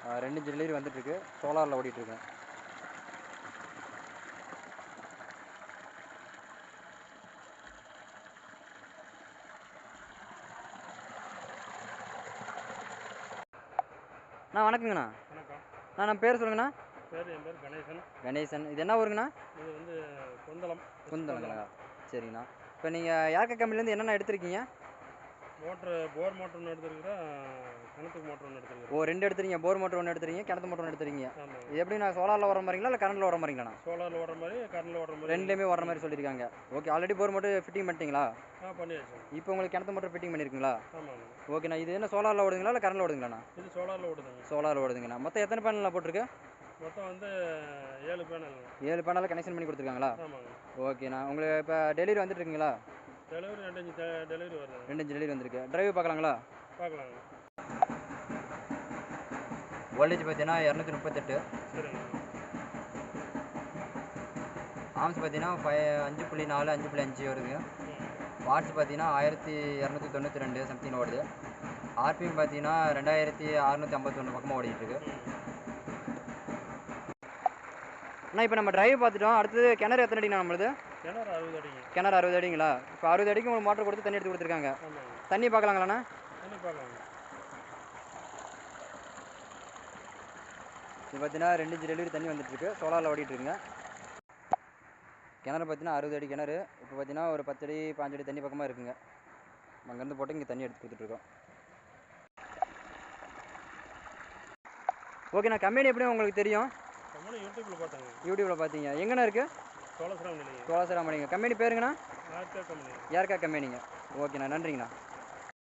2 inch delivery வந்துட்டுருக்கு. சோலாரில் ஓடிட்டுருக்கேன். வணக்கங்கண்ணா. வணக்கம். நம்ம பேர் சொல்லுங்கண்ணா. என் பேர் கணேசன். கணேசன். இது என்ன ஊருங்கண்ணா? இது வந்து குந்தளங்களா? சரிங்கண்ணா. இப்போ நீங்கள் ஏர்கா கம்பெனிலேருந்து என்னென்ன எடுத்திருக்கீங்க? போர் மோட்டர் ஒன்று எடுத்துருக்கிறேன், கிணத்துக்கு மோட்டர் ஒன்று எடுத்துருக்கேன். 2 எடுத்துறீங்க. போர் மோட்டர் 1 எடுத்துறீங்க, கிணத்து மோட்டர் 1 எடுத்துறீங்க. ஆமாம். இது எப்படிண்ணா, சோலாரில் ஓடுற மாதிரிங்களா இல்லை கரண்டில் ஓடுற மாதிரிங்களாண்ணா? சோலாரில் ஓடுற மாதிரி, கரண்டில் ஓடுற மாதிரி. ரெண்டுமே ஓடுற மாதிரி சொல்லியிருக்காங்க. Okay. Already bore motor fitting பண்ணிட்டீங்களா? பண்ணியாச்சு. இப்போ உங்களுக்கு கிணத்து மோட்டர் ஃபிட்டிங் பண்ணியிருக்குங்களா? ஆமாங்க. ஓகேண்ணா. இது என்ன சோலாரில் ஓடுதுங்களா இல்லை கரண்டில் ஓடுங்களாண்ணா? இது சோலாரில் ஓடுதுங்க. சோலாரில் ஓடுதுங்கண்ணா. மொத்தம் எத்தனை பேனலில் போட்டிருக்கு? மொத்தம் வந்து 7 பேனல். 7 பேனலில் கனெக்ஷன் பண்ணி கொடுத்துருக்காங்களா? ஆமாங்க. ஓகேண்ணா. உங்களுக்கு இப்போ டெலிவரி வந்துட்டு இருக்குங்களா? டெலிவரி 2 இன்ச் டெலிவரி வருது. 2 இன்ச் டெலிவரி வந்திருக்கு. டிரைவ் பார்க்கலாங்களா? பார்க்கலாங்க. வோல்டேஜ் பார்த்தீங்கன்னா 238. சரிங்க. ஆம்ஸ் பார்த்தீங்கன்னா 5.4 5.5 வருதுங்க. வாட்ஸ் பார்த்தீங்கன்னா 1292 சம்திங் ஓடுது. ஆர்பிஎம் பார்த்தீங்கன்னா 2651 பக்கமாக ஓடிட்டுருக்கு. அண்ணா இப்போ நம்ம டிரைவ் பார்த்துட்டோம். அடுத்தது கிணறு எத்தனை அடிங்கண்ணா நம்மளுது? கிணறு 60 அடிங்க. கிணறு 60 அடிங்களா? இப்போ 60 அடிக்கு உங்களுக்கு மோட்டர் கொடுத்து தண்ணி எடுத்து கொடுத்துருக்காங்க. தண்ணி பார்க்கலாங்களாண்ணா? தண்ணி பார்க்கலாங்க. இது பார்த்தீங்கன்னா 2 இன்ச் டெலிவரி தண்ணி வந்துட்டுருக்கு. சோலாரில் ஓடிட்டுருக்குங்க. கிணறு பார்த்தீங்கன்னா 60 அடி கிணறு. இப்போ பார்த்தீங்கன்னா ஒரு 10 அடி 5 அடி தண்ணி பக்கமாக இருக்குங்க. அங்கேருந்து போட்டு இங்கே தண்ணி எடுத்து கொடுத்துட்ருக்கோம். ஓகேண்ணா. கம்பெனி எப்படியும் உங்களுக்கு தெரியும்? யூடியூப்பில் பார்த்தாங்க. யூடியூப்பில் பார்த்தீங்க. எங்கண்ணா இருக்குது? சோழசராமணிங்க. சோழசராமணிங்க. கம்பெனி பேருங்கண்ணா? ஏர்கா கம்பெனி. ஏர்கா கம்பெனிங்க. ஓகேண்ணா. நன்றிங்கண்ணா.